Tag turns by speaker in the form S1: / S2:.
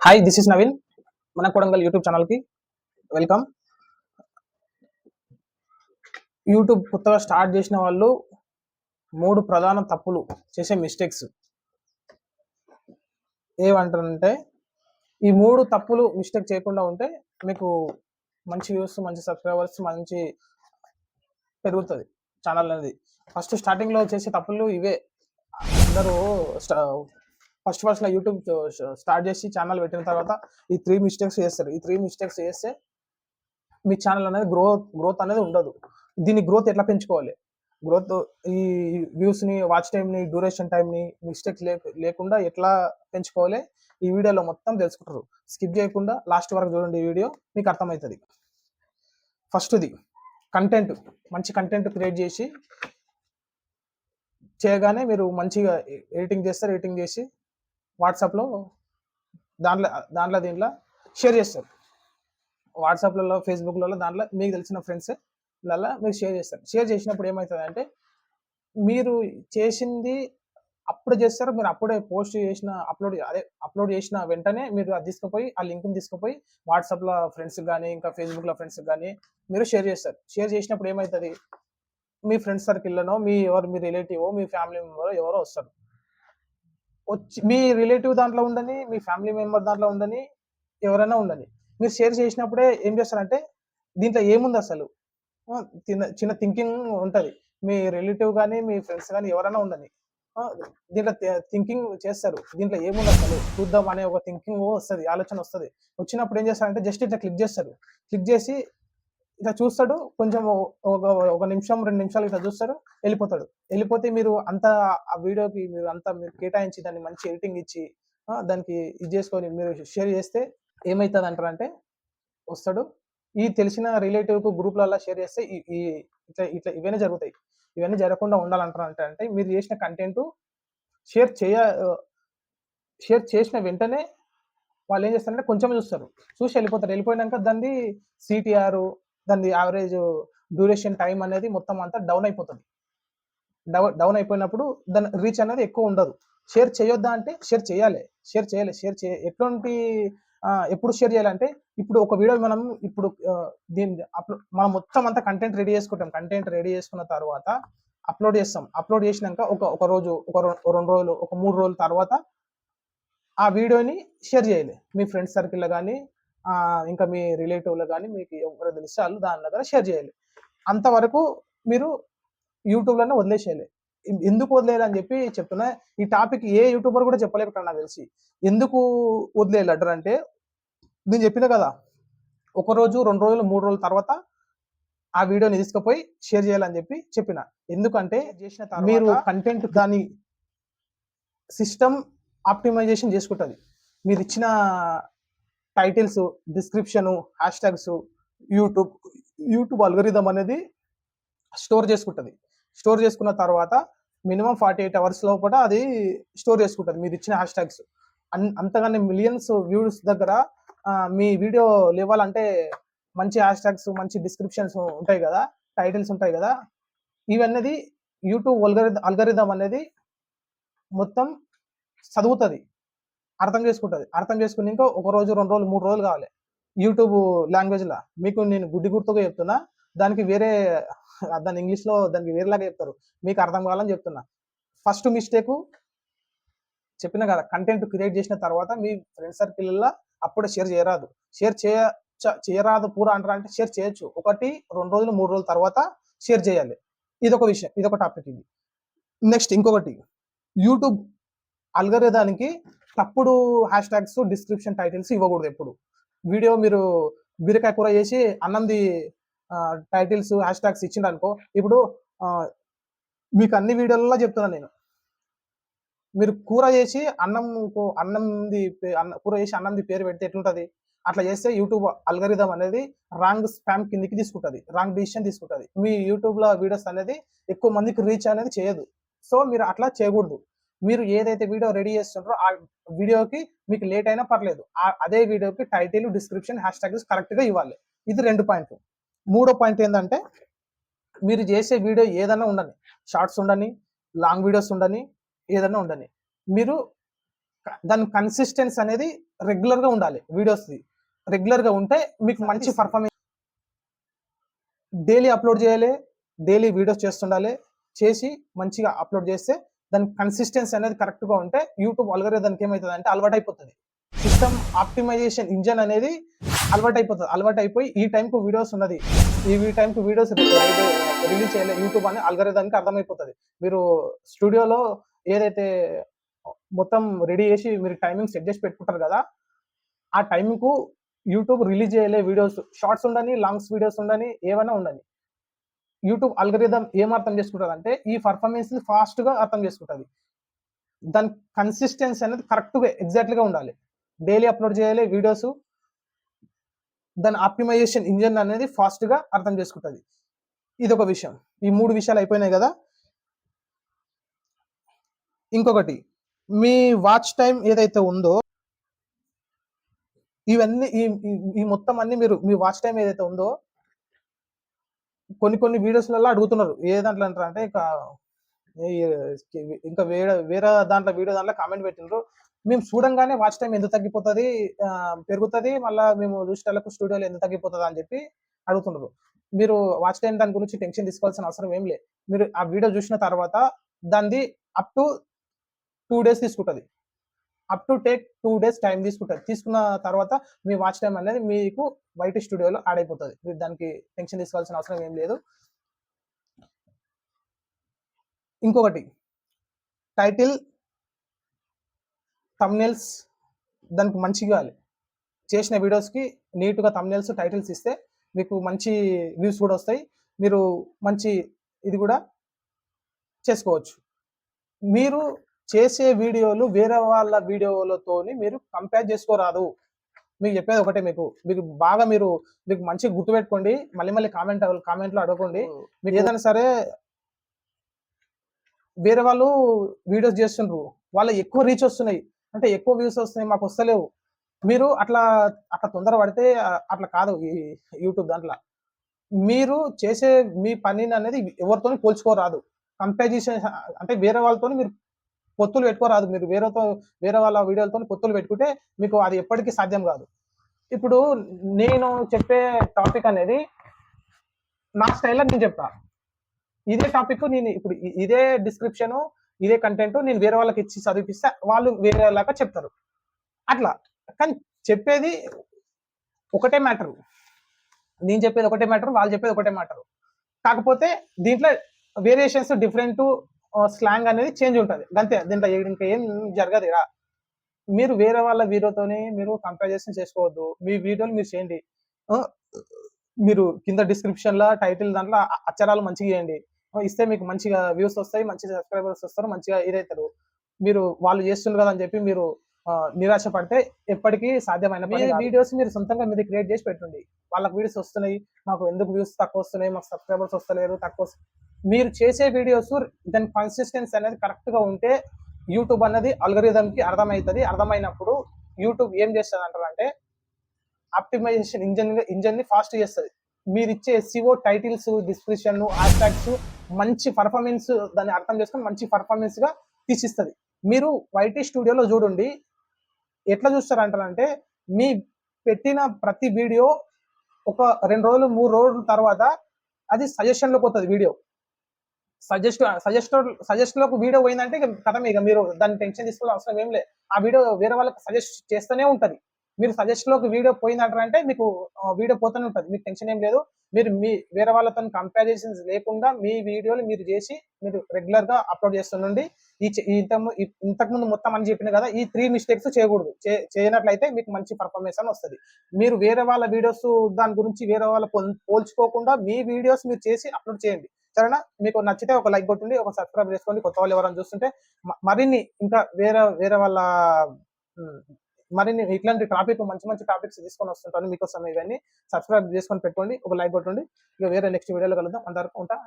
S1: Hi, this is Naveen. మన Kodangal YouTube ఛానల్కి welcome. YouTube కొత్తగా స్టార్ట్ చేసిన వాళ్ళు మూడు ప్రధాన తప్పులు చేసే మిస్టేక్స్ ఏమంటారంటే, ఈ మూడు తప్పులు మిస్టేక్ చేయకుండా ఉంటే మీకు మంచి వ్యూస్, మంచి సబ్స్క్రైబర్స్, మంచి పెరుగుతుంది ఛానల్ అనేది. ఫస్ట్ స్టార్టింగ్లో చేసే తప్పులు ఇవే. అందరూ ఫస్ట్ యూట్యూబ్ స్టార్ట్ చేసి ఛానల్ పెట్టిన తర్వాత ఈ త్రీ మిస్టేక్స్ చేస్తారు. ఈ త్రీ మిస్టేక్స్ చేస్తే మీ ఛానల్ అనేది గ్రోత్ అనేది ఉండదు. దీని గ్రోత్ ఎట్లా పెంచుకోవాలి, గ్రోత్ ఈ వ్యూస్ని, వాచ్ టైంని, డ్యూరేషన్ టైంని మిస్టేక్స్ లేకుండా ఎట్లా పెంచుకోవాలి ఈ వీడియోలో మొత్తం తెలుసుకుంటారు. స్కిప్ చేయకుండా లాస్ట్ వరకు చూడండి, ఈ వీడియో మీకు అర్థమవుతుంది. ఫస్ట్ది కంటెంట్. మంచి కంటెంట్ క్రియేట్ చేసి చేయగానే మీరు మంచిగా ఎడిటింగ్ చేస్తారు. ఎడిటింగ్ చేసి వాట్సాప్లో దీంట్లో షేర్ చేస్తారు. వాట్సాప్లలో, ఫేస్బుక్లలో, దాంట్లో మీకు తెలిసిన ఫ్రెండ్స్ లలో మీరు షేర్ చేస్తారు. షేర్ చేసినప్పుడు ఏమవుతుంది అంటే, మీరు చేసింది అప్పుడు చేస్తారు. మీరు అప్పుడే పోస్ట్ చేసిన అప్లోడ్ చేసిన వెంటనే మీరు అది తీసుకుపోయి, ఆ లింక్ని తీసుకుపోయి వాట్సాప్లో ఫ్రెండ్స్కి కానీ, ఇంకా ఫేస్బుక్లో ఫ్రెండ్స్కి కానీ మీరు షేర్ చేస్తారు. షేర్ చేసినప్పుడు ఏమవుతుంది, మీ ఫ్రెండ్స్ సర్కిల్లోనో మీ రిలేటివ్, మీ ఫ్యామిలీ మెంబర్ ఎవరో వస్తారు. వచ్చి మీ రిలేటివ్ దాంట్లో ఉండని, మీ ఫ్యామిలీ మెంబర్ దాంట్లో ఉండని, ఎవరైనా ఉండని, మీరు షేర్ చేసినప్పుడే ఏం చేస్తారంటే, దీంట్లో ఏముంది అసలు, చిన్న థింకింగ్ ఉంటుంది. మీ రిలేటివ్ కానీ, మీ ఫ్రెండ్స్ కానీ ఎవరైనా ఉండని, దీంట్లో థింకింగ్ చేస్తారు. దీంట్లో ఏముంది అసలు చూద్దాం అనే ఒక థింకింగ్ వస్తుంది, ఆలోచన వస్తుంది. వచ్చినప్పుడు ఏం చేస్తారంటే, జస్ట్ ఇట్లా క్లిక్ చేస్తారు. క్లిక్ చేసి ఇట్లా చూస్తాడు, కొంచెం ఒక నిమిషం 2 నిమిషాలు ఇట్లా చూస్తాడు, వెళ్ళిపోతాడు. వెళ్ళిపోతే మీరు అంతా ఆ వీడియోకి మీరు కేటాయించి దాన్ని మంచి ఎడిటింగ్ ఇచ్చి దానికి ఇది చేసుకొని మీరు షేర్ చేస్తే ఏమవుతుంది అంటారంటే, వస్తాడు. ఈ తెలిసిన రిలేటివ్కు గ్రూప్లలో షేర్ చేస్తే ఇట్లా ఇవన్నీ జరుగుతాయి. ఇవన్నీ జరగకుండా ఉండాలంటారంటే, మీరు చేసిన కంటెంట్ షేర్ చేసిన వెంటనే వాళ్ళు ఏం చేస్తారంటే కొంచెం చూస్తారు, చూసి వెళ్ళిపోతారు. వెళ్ళిపోయినాక దాన్ని సిటిఆర్, దాని యావరేజ్ డ్యూరేషన్ టైం అనేది మొత్తం అంతా డౌన్ అయిపోతుంది. డౌన్ అయిపోయినప్పుడు దాని రీచ్ అనేది ఎక్కువ ఉండదు. షేర్ చేయొద్దా అంటే, షేర్ చేయాలి. ఎటువంటి ఎప్పుడు షేర్ చేయాలంటే, ఇప్పుడు ఒక వీడియో మనం మనం మొత్తం అంతా కంటెంట్ రెడీ చేసుకుంటాం. కంటెంట్ రెడీ చేసుకున్న తర్వాత అప్లోడ్ చేస్తాం. అప్లోడ్ చేసినాక ఒక రోజు, ఒక 2 రోజులు, ఒక 3 రోజుల తర్వాత ఆ వీడియోని షేర్ చేయాలి. మీ ఫ్రెండ్స్ సర్కిల్లో కానీ, ఇంకా మీ రిలేటివ్లో కానీ, మీకు ఎవరు తెలిస్తే వాళ్ళు దాని దగ్గర షేర్ చేయాలి. అంతవరకు మీరు యూట్యూబ్లోనే వదిలేసేయాలి. ఎందుకు వదిలేయాలని చెప్పి చెప్తున్నా. ఈ టాపిక్ ఏ యూట్యూబర్ కూడా చెప్పలేకపోతాడు నాకు తెలిసి. ఎందుకు వదిలేయాలంటారు అంటే, నేను చెప్పిన కదా, ఒక రోజు, 2 రోజులు, 3 రోజుల తర్వాత ఆ వీడియోని తీసుకుపోయి షేర్ చేయాలని చెప్పిన. ఎందుకంటే మీరు కంటెంట్ దాని సిస్టమ్ ఆప్టిమైజేషన్ చేసుకుంటుంది. మీరు ఇచ్చిన titles, description, hash tags YouTube algorithm అనేది స్టోర్ చేసుకుంటుంది. స్టోర్ చేసుకున్న తర్వాత మినిమం 48 hours లోపల అది స్టోర్ చేసుకుంటుంది మీరు ఇచ్చిన హ్యాష్ ట్యాగ్స్. అంతగానే మిలియన్స్ వ్యూస్ దగ్గర మీ వీడియో లేవాలంటే మంచి హ్యాష్ ట్యాగ్స్, మంచి డిస్క్రిప్షన్స్ ఉంటాయి కదా, టైటిల్స్ ఉంటాయి కదా, ఇవన్నీ యూట్యూబ్ అల్గోరిథం అనేది మొత్తం చదువుతుంది, అర్థం చేసుకుని ఇంకా ఒక రోజు, 2 రోజులు, 3 రోజులు కావాలి. యూట్యూబ్ లాంగ్వేజ్లో మీకు నేను గుడ్డి గుర్తుగా చెప్తున్నా, దానికి ఇంగ్లీష్లో దానికి వేరేలాగా చెప్తారు, మీకు అర్థం కావాలని చెప్తున్నా. ఫస్ట్ మిస్టేక్ చెప్పిన కదా, కంటెంట్ క్రియేట్ చేసిన తర్వాత మీ ఫ్రెండ్ సర్కిల్లో అప్పుడే షేర్ చేయరాదు పూరా అంటారంటే, షేర్ చేయొచ్చు. 1, 2 రోజులు, 3 రోజుల తర్వాత షేర్ చేయాలి. ఇదొక విషయం, ఇదొక టాపిక్. ఇది నెక్స్ట్ ఇంకొకటి, యూట్యూబ్ అల్గోరిథానికి తప్పుడు హ్యాష్ ట్యాగ్స్, డిస్క్రిప్షన్, టైటిల్స్ ఇవ్వకూడదు ఎప్పుడు. వీడియో మీరు బీరకాయ కూర చేసి అన్నంది టైటిల్స్, హ్యాష్ ట్యాగ్స్ ఇచ్చిండు అనుకో, ఇప్పుడు మీకు అన్ని వీడియోలలో చెప్తున్నా నేను, మీరు కూర చేసి అన్నంది పేరు పెడితే ఎట్లుంటుంది, అట్లా చేస్తే యూట్యూబ్ అల్గోరిథం అనేది రాంగ్ స్పామ్ కిందికి తీసుకుంటుంది, రాంగ్ డిసిషన్ తీసుకుంటుంది. మీ యూట్యూబ్లో వీడియోస్ అనేది ఎక్కువ మందికి రీచ్ అనేది చేయదు. సో మీరు అట్లా చేయకూడదు. మీరు ఏదైతే వీడియో రెడీ చేస్తుంటారో ఆ వీడియోకి మీకు లేట్ అయినా పర్లేదు, అదే వీడియోకి టైటిల్, డిస్క్రిప్షన్, హ్యాష్ ట్యాగ్స్ కరెక్ట్గా ఇవ్వాలి. ఇది 2 పాయింట్లు. 3వ పాయింట్ ఏంటంటే, మీరు చేసే వీడియో ఏదైనా ఉండని, షార్ట్స్ ఉండని, లాంగ్ వీడియోస్ ఉండని, ఏదైనా ఉండని, మీరు దాని కన్సిస్టెన్సీ అనేది రెగ్యులర్ గా ఉండాలి. వీడియోస్ రెగ్యులర్ గా ఉంటే మీకు మంచి పర్ఫార్మెన్స్. డైలీ అప్లోడ్ చేయాలి, డైలీ వీడియోస్ చేస్తుండాలి. చేసి మంచిగా అప్లోడ్ చేస్తే దాని కన్సిస్టెన్సీ అనేది కరెక్ట్ గా ఉంటే యూట్యూబ్ అల్గోరిథంకి ఏమవుతుంది అంటే అలవాటు అయిపోతుంది. సిస్టమ్ ఆప్టిమైజేషన్ ఇంజన్ అనేది అలవాటు అయిపోతుంది. అలవాటు అయిపోయి ఈ టైంకు వీడియోస్ ఉన్నది, ఈ టైంకు వీడియోస్ రిలీజ్ చేయాలి యూట్యూబ్ అని అల్గోరిథంకి అర్థమైపోతుంది. మీరు స్టూడియోలో ఏదైతే మొత్తం రెడీ చేసి మీరు టైమింగ్ సెట్ చేసి పెట్టుకుంటారు కదా, ఆ టైంకు యూట్యూబ్ రిలీజ్ చేయలే వీడియోస్, షార్ట్స్ ఉండని, లాంగ్స్ వీడియోస్ ఉండని, ఏమైనా ఉండని, యూట్యూబ్ అల్గోరిథం ఏం అర్థం చేసుకుంటుంది అంటే ఈ పర్ఫార్మెన్స్ ని ఫాస్ట్ గా అర్థం చేసుకుంటుంది. దాని కన్సిస్టెన్సీ అనేది కరెక్ట్ గా ఎగ్జాక్ట్ గా ఉండాలి. డైలీ అప్లోడ్ చేయాలి వీడియోస్. దాని ఆప్టిమైజేషన్ ఇంజన్ అనేది ఫాస్ట్ గా అర్థం చేసుకుంటుంది. ఇది ఒక విషయం. ఈ 3 విషయాలు అయిపోయినాయి కదా. ఇంకొకటి, మీ వాచ్ టైం ఏదైతే ఉందో ఇవన్నీ ఈ మొత్తం అన్ని మీరు మీ వాచ్ టైం ఏదైతే ఉందో కొన్ని వీడియోస్లలో అడుగుతున్నారు. ఏ దాంట్లో అంటారు అంటే ఇంకా వేరే దాంట్లో వీడియో దాంట్లో కామెంట్ పెట్టినారు, మేము చూడంగానే వాచ్ టైం ఎందుకు తగ్గిపోతుంది, పెరుగుతుంది, మళ్ళీ మేము చూసేటలకు స్టూడియోలో ఎందుకు తగ్గిపోతుంది అని చెప్పి అడుగుతున్నారు. మీరు వాచ్ టైం దాని గురించి టెన్షన్ తీసుకోవాల్సిన అవసరం ఏం లేదు. మీరు ఆ వీడియో చూసిన తర్వాత దాన్ని అప్ టు 2 days తీసుకుంటుంది. Up to take 2 days time తీసుకుంటుంది. తీసుకున్న తర్వాత మీ వాచ్ టైం అనేది మీకు వైటీ స్టూడియోలో యాడ్ అయిపోతుంది. మీరు దానికి టెన్షన్ తీసుకోవాల్సిన అవసరం ఏం లేదు. ఇంకొకటి, టైటిల్, థంబ్నెయిల్స్ దానికి మంచిగా చేసిన వీడియోస్కి నీట్గా థంబ్నెయిల్స్, టైటిల్స్ ఇస్తే మీకు మంచి వ్యూస్ కూడా వస్తాయి. మీరు మంచి ఇది కూడా చేసుకోవచ్చు. మీరు చేసే వీడియోలు వేరే వాళ్ళ వీడియోలతోని మీరు కంపేర్ చేసుకోరాదు. మీకు చెప్పేది ఒకటే, మీకు బాగా మీకు మంచిగా గుర్తుపెట్టుకోండి. మళ్ళీ కామెంట్లో అడగండి. మీరు ఏదైనా సరే వేరే వాళ్ళు వీడియోస్ చేస్తుండ్రు, వాళ్ళ ఎక్కువ రీచ్ వస్తున్నాయి అంటే ఎక్కువ వ్యూస్ వస్తున్నాయి, మాకు వస్తలేవు. మీరు అట్లా తొందర పడితే అట్లా కాదు. ఈ యూట్యూబ్ దాంట్లో మీరు చేసే మీ పనిని అనేది ఎవరితోని పోల్చుకోరాదు. కంపారిజన్ అంటే వేరే వాళ్ళతో మీరు పొత్తులు పెట్టుకోరాదు. మీరు వేరే వాళ్ళ వీడియోలతో పొత్తులు పెట్టుకుంటే మీకు అది ఎప్పటికీ సాధ్యం కాదు. ఇప్పుడు నేను చెప్పే టాపిక్ అనేది నా స్టైల్లో నేను చెప్తా. ఇదే టాపిక్ నేను ఇప్పుడు ఇదే డిస్క్రిప్షన్, ఇదే కంటెంట్ నేను వేరే వాళ్ళకి ఇచ్చి చదివిపిస్తే వాళ్ళు వేరేలాగా చెప్తారు. అట్లా కానీ చెప్పేది ఒకటే మ్యాటర్. నేను చెప్పేది ఒకటే మ్యాటర్, వాళ్ళు చెప్పేది ఒకటే మ్యాటర్. కాకపోతే దీంట్లో వేరియేషన్స్, డిఫరెంట్ స్లాంగ్ అనేది చేంజ్ ఉంటుంది అంతే. దీంట్లో ఇంకా ఏం జరగదు. మీరు వేరే వాళ్ళ వీడియోతోని మీరు కంపారిజన్ చేసుకోవద్దు. మీ వీడియోలు మీరు చేయండి. మీరు కింద డిస్క్రిప్షన్ లో టైటిల్ దాంట్లో అక్షరాలు మంచిగా చేయండి. ఇస్తే మీకు మంచిగా వ్యూస్ వస్తాయి, మంచి సబ్స్క్రైబర్స్ వస్తారు, మంచిగా ఇదవుతారు. మీరు వాళ్ళు చేస్తున్నారు కదా అని చెప్పి మీరు నిరాశ పడితే ఎప్పటికీ సాధ్యమైన వీడియోస్ మీరు సొంతంగా మీరు క్రియేట్ చేసి పెట్టండి. వాళ్ళకి వీడియోస్ వస్తున్నాయి, మాకు ఎందుకు వ్యూస్ తక్కువ వస్తున్నాయి, మాకు సబ్స్క్రైబర్స్ వస్తలేరు, తక్కువ. మీరు చేసే వీడియోస్ దాని కన్సిస్టెన్సీ అనేది కరెక్ట్ గా ఉంటే యూట్యూబ్ అన్నది అల్గోరిథం కి అర్థమవుతుంది. అర్థమైనప్పుడు యూట్యూబ్ ఏం చేస్తుంది అంటారంటే ఆప్టిమైజేషన్ ఇంజన్ ని ఫాస్ట్ చేస్తుంది. మీరు ఇచ్చే ఎస్ఈఓ, టైటిల్స్, డిస్క్రిప్షన్, హ్యాష్‌ట్యాగ్స్ మంచి పర్ఫార్మెన్స్ దాన్ని అర్థం చేసుకొని మంచి పర్ఫార్మెన్స్ గా తీసిస్తుంది. మీరు వైటీ స్టూడియోలో చూడండి, ఎట్లా చూస్తారంటారంటే మీ పెట్టిన ప్రతి వీడియో ఒక 2 రోజులు 3 రోజుల తర్వాత అది సజెషన్ లోకి పోతుంది. వీడియో సజెస్ట్ లోకి వీడియో పోయిందంటే కథమే. ఇక మీరు దాన్ని టెన్షన్ తీసుకోవాల్సిన అవసరం ఏం లేదు. ఆ వీడియో వేరే వాళ్ళకి సజెస్ట్ చేస్తూనే ఉంటది. మీరు సజెస్ట్ లోకి వీడియో పోయిందంటారంటే మీకు వీడియో పోతూనే ఉంటుంది. మీకు టెన్షన్ ఏం లేదు. మీరు మీ వేరే వాళ్ళతో కంపారిజన్స్ లేకుండా మీ వీడియోలు మీరు చేసి మీరు రెగ్యులర్ గా అప్లోడ్ చేస్తుండండి. ఇంతకుముందు మొత్తం అని చెప్పిన కదా, ఈ 3 మిస్టేక్స్ చేయకూడదు. చేయనట్లయితే మీకు మంచి పర్ఫార్మెన్స్ అని వస్తుంది. మీరు వేరే వాళ్ళ వీడియోస్ దాని గురించి వేరే వాళ్ళ పోల్చుకోకుండా మీ వీడియోస్ మీరు చేసి అప్లోడ్ చేయండి. సరేనా? మీకు నచ్చితే ఒక లైక్ కొట్టండి, ఒక సబ్స్క్రైబ్ చేసుకోండి. కొత్త వాళ్ళు ఎవరైనా చూస్తుంటే మరిన్ని ఇంకా వేరే వాళ్ళ మరిన్ని ఇట్లాంటి టాపిక్ మంచి టాపిక్స్ తీసుకొని వస్తుంటాను మీకోసం. ఇవన్నీ సబ్స్క్రైబ్ చేసుకొని పెట్టుకోండి, ఒక లైక్ కొట్టండి. ఇక వేరే నెక్స్ట్ వీడియోలో కలుద్దాం. అంతవరకు ఉంటా.